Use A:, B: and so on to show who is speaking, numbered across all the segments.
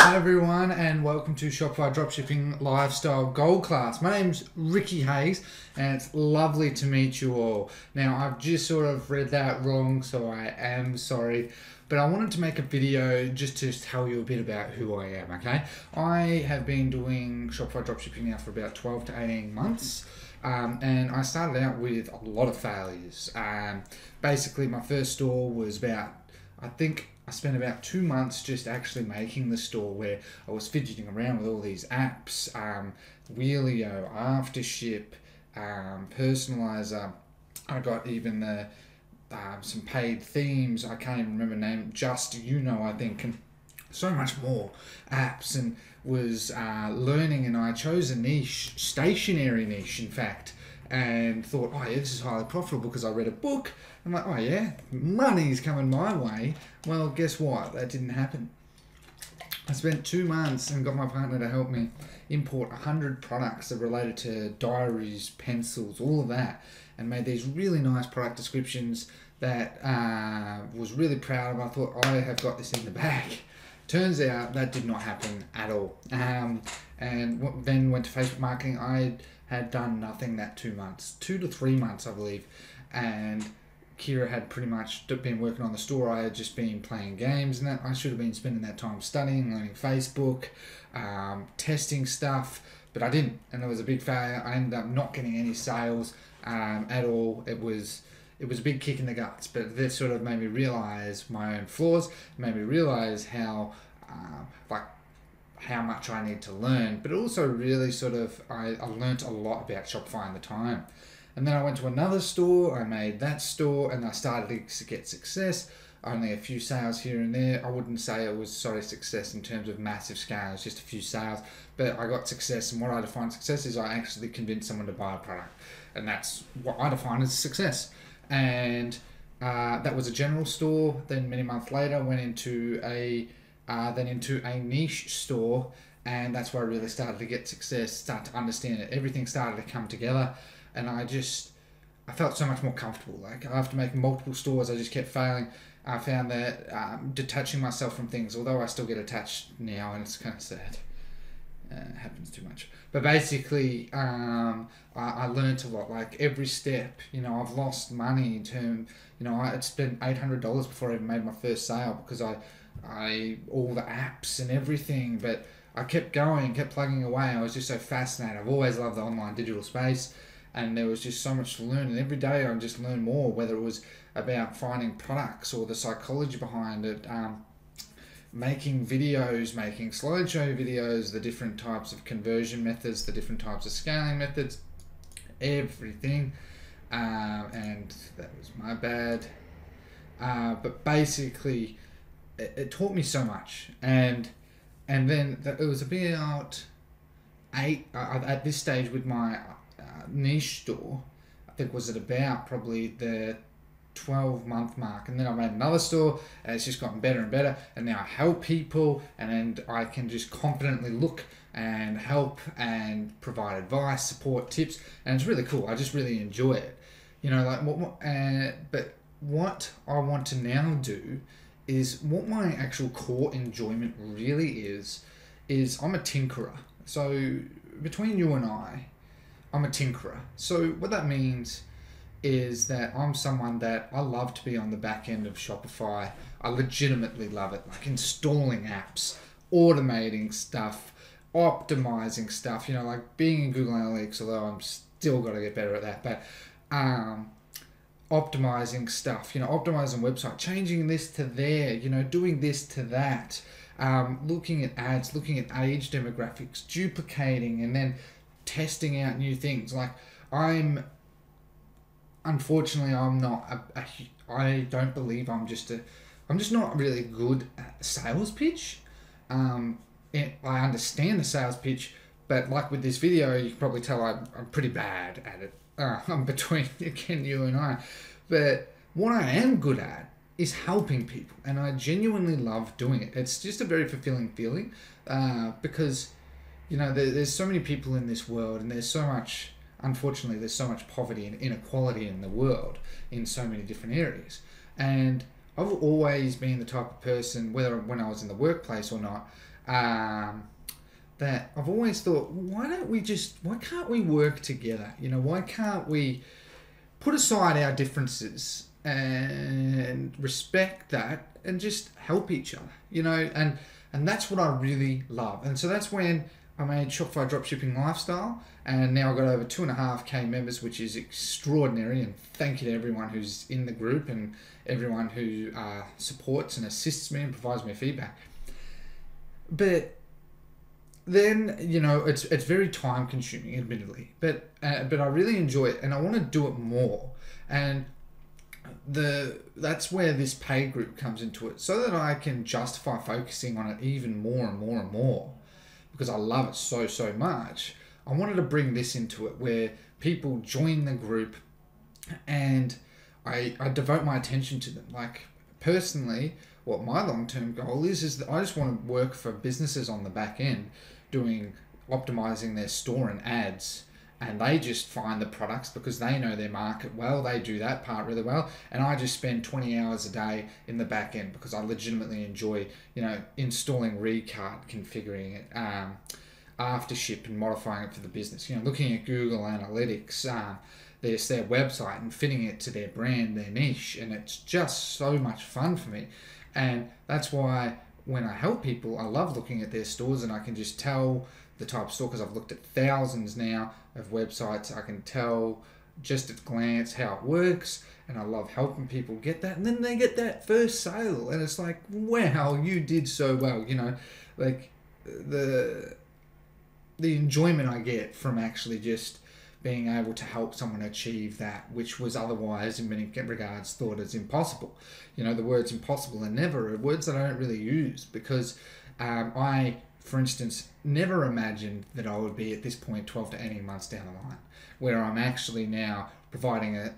A: Hi everyone, and welcome to Shopify Dropshipping Lifestyle Gold Class. My name's Ricky Hayes, and it's lovely to meet you all. Now, I've just sort of read that wrong, so I am sorry. But I wanted to make a video just to tell you a bit about who I am, okay? I have been doing Shopify Dropshipping now for about 12 to 18 months. And I started out with a lot of failures. Basically, my first store was about, I spent about 2 months just actually making the store, where I was fidgeting around with all these apps, Wheelio, Aftership, Personalizer. I got even some paid themes. I can't even remember the name. I think, and so much more apps, and was learning. And I chose a niche, stationery niche, in fact, and thought, oh yeah, this is highly profitable because I read a book. I'm like, oh yeah, money's coming my way. Well, guess what? That didn't happen. I spent 2 months and got my partner to help me import 100 products that related to diaries, pencils, all of that, and made these really nice product descriptions that was really proud of. I thought, I have got this in the bag. Turns out that did not happen at all. And then went to Facebook marketing. I had done nothing that 2 months, 2 to 3 months, I believe. And Kira had pretty much been working on the store. I had just been playing games, and that I should have been spending that time studying, learning Facebook, testing stuff, but I didn't, and it was a big failure. I ended up not getting any sales at all. It was a big kick in the guts, but this sort of made me realize my own flaws, made me realize how much I need to learn, but also really I learned a lot about Shopify in the time. And then I went to another store, I made that store, and I started to get success. Only a few sales here and there. I wouldn't say it was success in terms of massive scale, it's just a few sales, but I got success. And what I define success is I actually convinced someone to buy a product, and that's what I define as success. And that was a general store. Then many months later, went into a niche store, and that's where I really started to get success, start to understand it. Everything started to come together, and I felt so much more comfortable. Like, after making multiple stores, I just kept failing. I found that detaching myself from things, although I still get attached now, and it's kind of sad. It happens too much. But basically, I learned a lot. Like, every step, I've lost money in terms, I had spent $800 before I even made my first sale, because all the apps and everything, but I kept going, kept plugging away. I was just so fascinated. I've always loved the online digital space, and there was just so much to learn, and every day I just learned more, whether it was about finding products or the psychology behind it, making videos, making slideshow videos, the different types of conversion methods, the different types of scaling methods, everything. And that was my bad. But basically, it taught me so much. And then it was about at this stage with my niche store, I think was at about probably the 12-month mark, and then I made another store, and it's just gotten better and better, and now I help people, and I can just confidently look and help and provide advice, support, tips, and it's really cool. I just really enjoy it, but what I want to now do is, what my actual core enjoyment really is I'm a tinkerer. So between you and I'm a tinkerer. So what that means is that I'm someone that I love to be on the back end of Shopify. I legitimately love it, like installing apps, automating stuff, optimizing stuff, like being in Google Analytics, although I'm still got to get better at that, but optimizing stuff, optimizing website, changing this to there, doing this to that, looking at ads, looking at age demographics, duplicating, and then testing out new things. Like, unfortunately, I'm not I don't believe I'm just not really good at the sales pitch. I understand the sales pitch, but like with this video, you can probably tell I'm pretty bad at it. I'm between, again, you and I. But what I am good at is helping people, and I genuinely love doing it. It's just a very fulfilling feeling, because, there's so many people in this world, and unfortunately, there's so much poverty and inequality in the world in so many different areas. And I've always been the type of person, whether when I was in the workplace or not, that I've always thought, why can't we work together? Why can't we put aside our differences and respect that and just help each other, and that's what I really love. And so that's when I made Shopify Dropshipping Lifestyle, and now I've got over 2.5K members, which is extraordinary. And thank you to everyone who's in the group and everyone who supports and assists me and provides me feedback. But then, it's very time consuming, admittedly, but I really enjoy it and I want to do it more. And that's where this paid group comes into it, so that I can justify focusing on it even more and more and more, because I love it so much. I wanted to bring this into it where people join the group and I devote my attention to them. Like, personally, what my long-term goal is that I just want to work for businesses on the back end doing optimizing their store and ads, and they just find the products because they know their market well. They do that part really well, and I just spend 20 hours a day in the back end because I legitimately enjoy installing Recart, configuring it, after ship, and modifying it for the business, looking at Google Analytics, their website, and fitting it to their brand, their niche. And it's just so much fun for me. And that's why when I help people, I love looking at their stores, and I can just tell the type of store, because I've looked at thousands now of websites. I can tell just at a glance how it works, and I love helping people get that. And then they get that first sale, and it's like, wow, you did so well. Like the enjoyment I get from actually just being able to help someone achieve that, which was otherwise in many regards thought as impossible. The words impossible and never are words that I don't really use, because I, for instance, never imagined that I would be at this point 12 to 18 months down the line, where I'm actually now providing a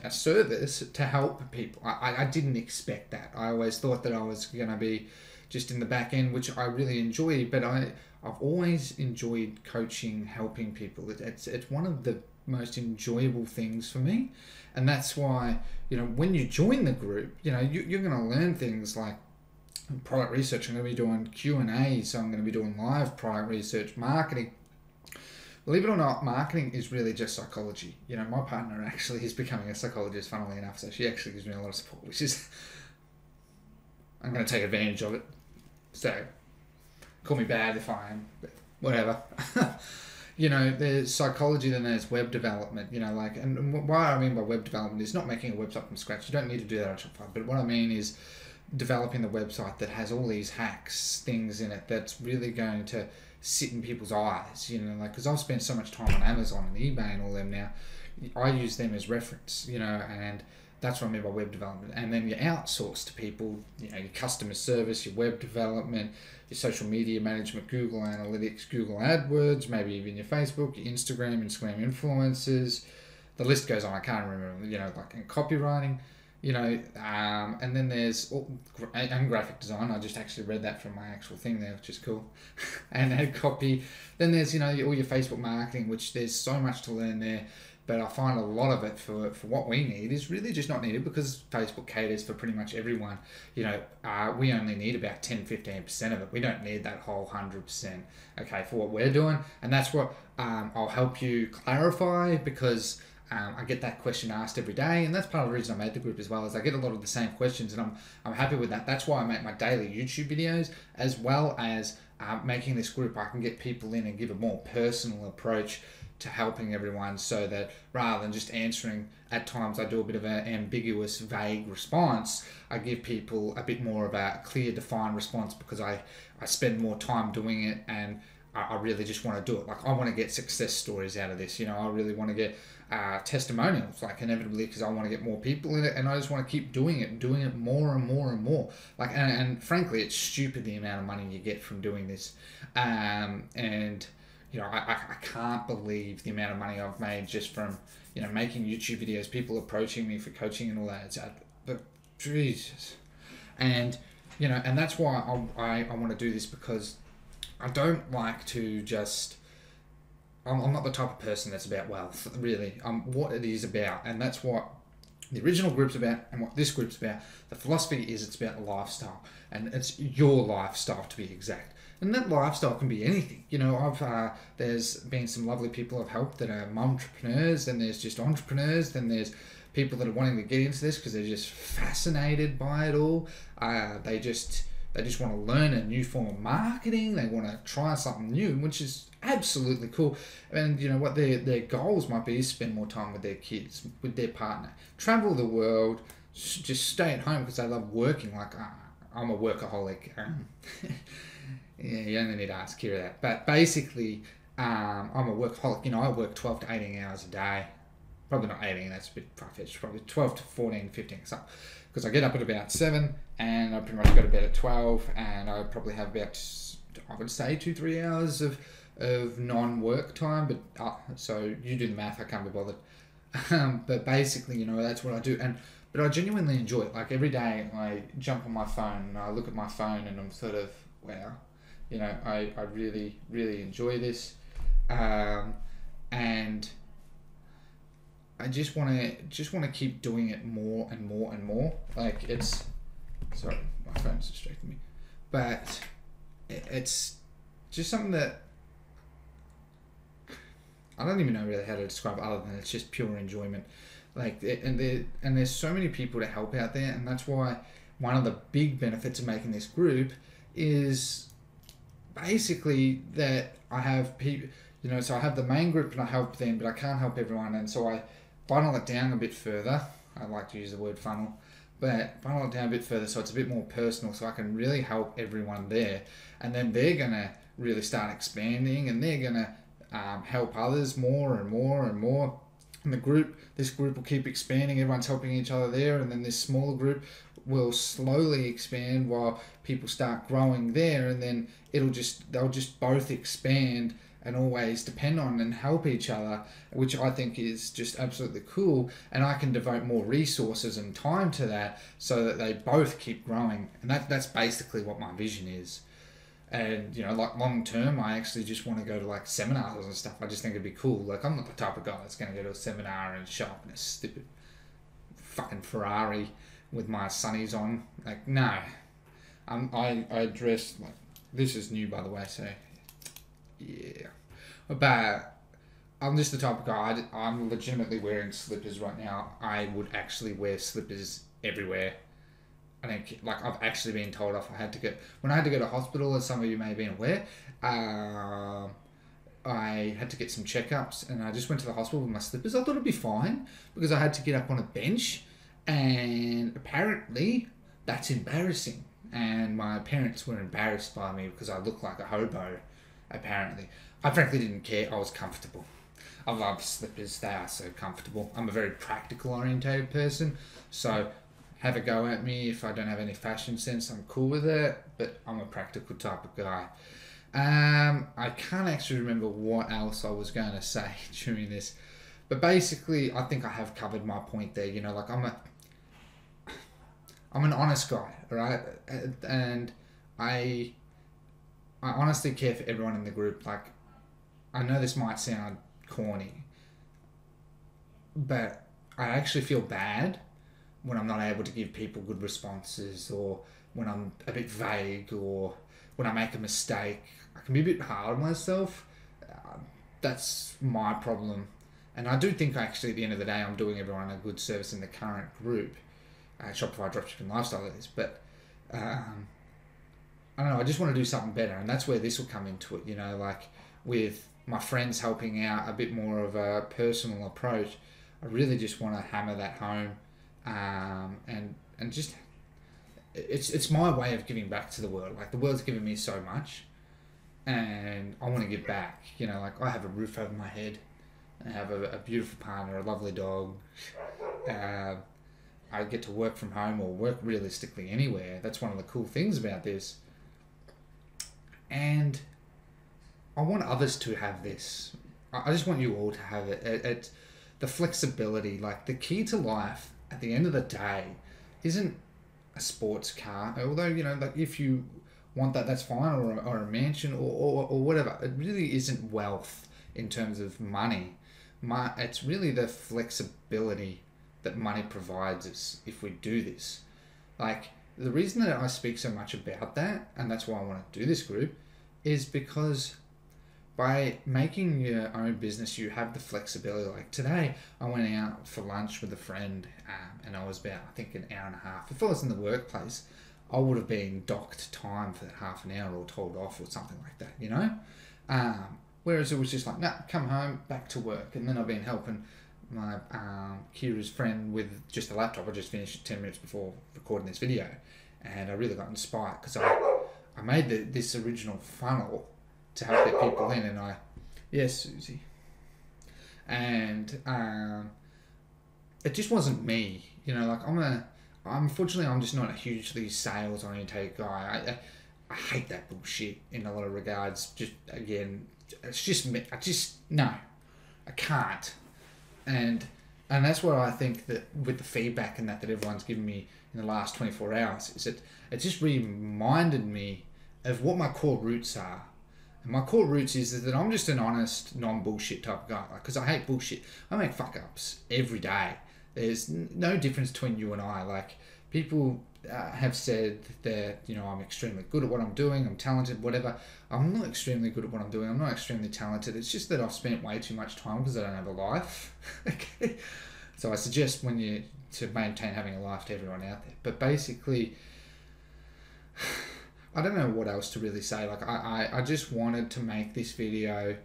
A: service to help people. I didn't expect that. I always thought that I was going to be just in the back end, which I really enjoy, but I've always enjoyed coaching, helping people. It's one of the most enjoyable things for me. And that's why, when you join the group, you're going to learn things like product research. I'm going to be doing Q&A, so I'm going to be doing live product research, marketing. Believe it or not, marketing is really just psychology. My partner actually is becoming a psychologist, funnily enough, so she actually gives me a lot of support, which is, I'm going to take advantage of it. So, call me bad if I am, but whatever. There's psychology, then there's web development, and what I mean by web development is not making a website from scratch. You don't need to do that on Shopify, but what I mean is developing the website that has all these hacks, things in it that's really going to sit in people's eyes, because I've spent so much time on Amazon and eBay and all them now. I use them as reference, and that's what I mean by web development. And then you outsource to people, your customer service, your web development, your social media management, Google Analytics, Google AdWords, maybe even your Facebook, your Instagram influencers. The list goes on. I can't remember, like copywriting, and then there's and graphic design. I just actually read that from my actual thing there, which is cool. And copy. Then there's, all your Facebook marketing, which there's so much to learn there. But I find a lot of it for what we need is really just not needed, because Facebook caters for pretty much everyone. We only need about 10-15% of it. We don't need that whole 100%, okay, for what we're doing. And that's what I'll help you clarify, because I get that question asked every day, and that's part of the reason I made the group as well, is I get a lot of the same questions, and I'm happy with that. That's why I make my daily YouTube videos, as well as making this group. I can get people in and give a more personal approach to helping everyone, so that rather than just answering, at times I do a bit of an ambiguous, vague response, I give people a bit more of a clear, defined response, because I spend more time doing it, and I really just want to do it. Like, I want to get success stories out of this. I really want to get testimonials, like, inevitably, because I want to get more people in it, and I just want to keep doing it more and more and more. Like, and frankly, it's stupid the amount of money you get from doing this, and I can't believe the amount of money I've made just from, making YouTube videos, people approaching me for coaching and all that. But Jesus. And, and that's why I want to do this, because I don't like to just, I'm not the type of person that's about wealth, really. What it is about, and that's what the original group's about, and what this group's about. The philosophy is it's about lifestyle, and it's your lifestyle, to be exact. And that lifestyle can be anything. You know, there's been some lovely people I've helped that are entrepreneurs, and there's just entrepreneurs, then there's people that are wanting to get into this because they're just fascinated by it all. They just want to learn a new form of marketing. They want to try something new, which is absolutely cool. And you know what their goals might be is spend more time with their kids, with their partner, travel the world, just stay at home because they love working. Like I'm a workaholic. Yeah, you only need to ask Kira that. But basically, I'm a workaholic. You know, I work 12 to 18 hours a day. Probably not 18, that's a bit far-fetched. Probably 12 to 14, 15, something. Because I get up at about 7, and I pretty much go to bed at 12, and I probably have about, I would say, 2-3 hours of non-work time. But so you do the math, I can't be bothered. But basically, you know, that's what I do. But I genuinely enjoy it. Like every day, I jump on my phone, and I look at my phone, and I'm sort of, wow. You know, I really, really enjoy this. And I just want to keep doing it more and more and more. Like sorry, my phone's distracting me. But it's just something that I don't even know really how to describe other than it's just pure enjoyment. Like, and there's so many people to help out there, and that's why one of the big benefits of making this group is basically that I have people, you know, so I have the main group and I help them, but I can't help everyone, and so I funnel it down a bit further. I like to use the word funnel, but funnel it down a bit further so it's a bit more personal, so I can really help everyone there, and then they're gonna really start expanding, and they're gonna help others more and more and more. And this group will keep expanding. Everyone's helping each other there, and then this smaller group will slowly expand while people start growing there, and then they'll just both expand and always depend on and help each other, which I think is just absolutely cool. And I can devote more resources and time to that so that they both keep growing. And that's basically what my vision is. And, you know, like long term, I actually just want to go to like seminars and stuff. I just think it'd be cool. Like, I'm not the type of guy that's going to go to a seminar and show up in a stupid fucking Ferrari with my sunnies on. Like, no. I dress like, this is new, by the way, so yeah. But I'm just the type of guy, I'm legitimately wearing slippers right now. I would actually wear slippers everywhere. I think, like, I've actually been told off. When I had to go to hospital, as some of you may have been aware, I had to get some checkups, and I just went to the hospital with my slippers. I thought it'd be fine because I had to get up on a bench, and apparently that's embarrassing. And my parents were embarrassed by me because I looked like a hobo, apparently. I frankly didn't care. I was comfortable. I love slippers. They are so comfortable. I'm a very practical orientated person, so have a go at me if I don't have any fashion sense. I'm cool with it, but I'm a practical type of guy. I can't actually remember what else I was going to say during this, but basically I think I have covered my point there. You know, like, I'm an honest guy, right? And I honestly care for everyone in the group. Like, I know this might sound corny, but I actually feel bad when I'm not able to give people good responses, or when I'm a bit vague, or when I make a mistake. I can be a bit hard on myself. That's my problem. And I do think actually at the end of the day I'm doing everyone a good service in the current group. Shopify Dropshipping Lifestyle is. But I don't know, I just want to do something better. And that's where this will come into it, you know, like with my friends helping out, a bit more of a personal approach. I really just want to hammer that home. And just it's my way of giving back to the world. Like, the world's given me so much, and I want to give back. You know, like, I have a roof over my head, I have a beautiful partner, a lovely dog. I get to work from home, or work realistically anywhere. That's one of the cool things about this. And I want others to have this. I just want you all to have it. It's the flexibility. Like, the key to life at the end of the day isn't a sports car, although, you know, like, if you want that, that's fine, or a mansion, or whatever. It really isn't wealth in terms of money. It's really the flexibility that money provides us if we do this. Like, the reason that I speak so much about that, and that's why I want to do this group, is because by making your own business, you have the flexibility. Like today, I went out for lunch with a friend, and I was about, I think, an hour and a half. If I was in the workplace, I would have been docked time for that half an hour or told off or something like that, you know? Whereas it was just like, nah, come home, back to work. And then I've been helping my Kira's friend with just a laptop. I just finished it 10 minutes before recording this video. And I really got inspired because I made this original funnel to help get people in, and yes, Susie, and it just wasn't me, you know. Like unfortunately, I'm just not a hugely sales oriented guy. I hate that bullshit in a lot of regards. Just again, it's just me. I can't, and that's what I think that with the feedback and that everyone's given me in the last 24 hours is that it just reminded me of what my core roots are. And my core roots is that I'm just an honest, non-bullshit type of guy. Because I hate bullshit. I make fuck-ups every day. There's no difference between you and I. Like, people have said that, you know, I'm extremely good at what I'm doing. I'm talented, whatever. I'm not extremely good at what I'm doing. I'm not extremely talented. It's just that I've spent way too much time because I don't have a life. Okay. So I suggest to maintain having a life to everyone out there. But basically, I don't know what else to really say. Like, I just wanted to make this video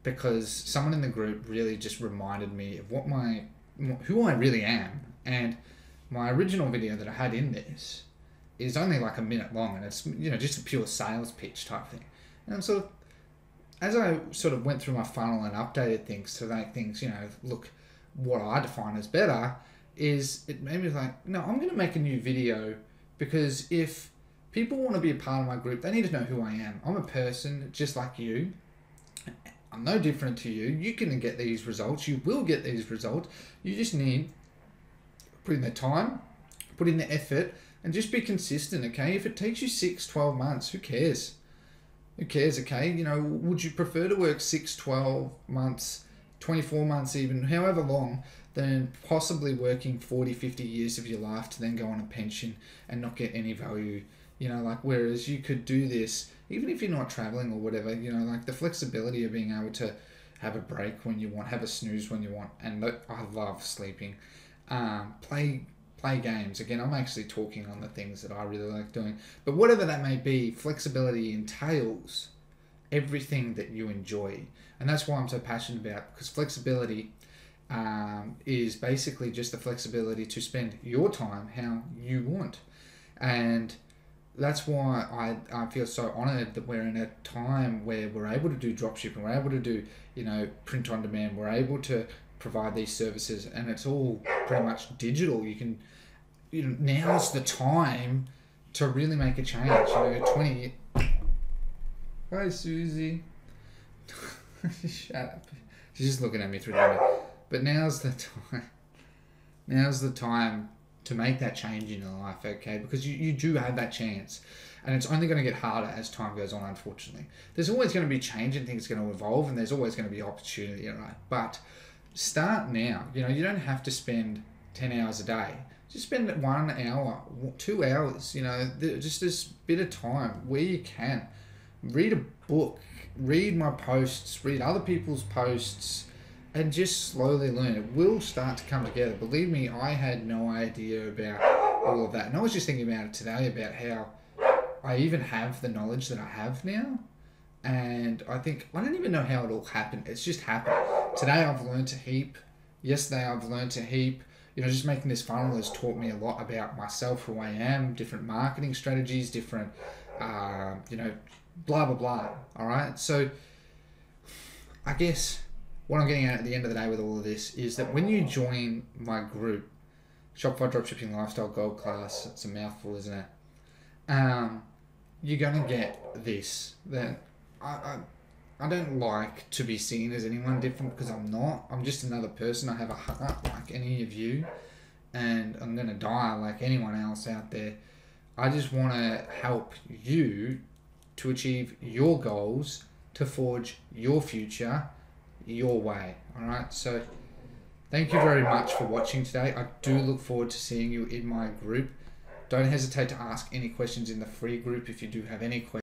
A: because someone in the group really just reminded me of who I really am. And my original video that I had in this is only like a minute long, and it's, you know, just a pure sales pitch type thing. And I'm sort of, as I sort of went through my funnel and updated things to make things, you know, look what I define as better, is it made me like, no, I'm going to make a new video because if people want to be a part of my group, they need to know who I am. I'm a person just like you. I'm no different to you. You can get these results. You will get these results. You just need to put in the time, put in the effort, and just be consistent, okay? If it takes you 6, 12 months, who cares? Who cares, okay? You know, would you prefer to work 6, 12 months, 24 months even, however long, than possibly working 40, 50 years of your life to then go on a pension and not get any value? You know, like, whereas you could do this, even if you're not traveling or whatever, you know, like the flexibility of being able to have a break when you want, have a snooze when you want. And I love sleeping. Play games. Again, I'm actually talking on the things that I really like doing. But whatever that may be, flexibility entails everything that you enjoy. And that's why I'm so passionate about, because flexibility is basically just the flexibility to spend your time how you want. And that's why I feel so honored that we're in a time where we're able to do dropshipping, we're able to do, you know, print on demand, we're able to provide these services, and it's all pretty much digital. You know, now's the time to really make a change. You know, Hi, Susie. Shut up. She's just looking at me through the window. But now's the time. Now's the time to make that change in your life, okay? Because you do have that chance. And it's only going to get harder as time goes on, unfortunately. There's always going to be change and things are going to evolve, and there's always going to be opportunity, right? But start now. You know, you don't have to spend 10 hours a day. Just spend 1 hour, 2 hours, you know, just this bit of time where you can. Read a book, read my posts, read other people's posts, and just slowly learn. It will start to come together. Believe me, I had no idea about all of that. And I was just thinking about it today, about how I even have the knowledge that I have now. And I think, I don't even know how it all happened. It's just happened. Today I've learned a heap. Yesterday I've learned a heap. You know, just making this funnel has taught me a lot about myself, who I am, different marketing strategies, different, you know, blah, blah, blah. All right. So I guess what I'm getting at the end of the day with all of this is that when you join my group, Shopify Dropshipping Lifestyle Gold Class, it's a mouthful, isn't it? You're going to get this. That I don't like to be seen as anyone different, because I'm not. I'm just another person. I have a heart like any of you, and I'm going to die like anyone else out there. I just want to help you to achieve your goals, to forge your future your way. All right. So thank you very much for watching today. I do look forward to seeing you in my group. Don't hesitate to ask any questions in the free group if you do have any questions.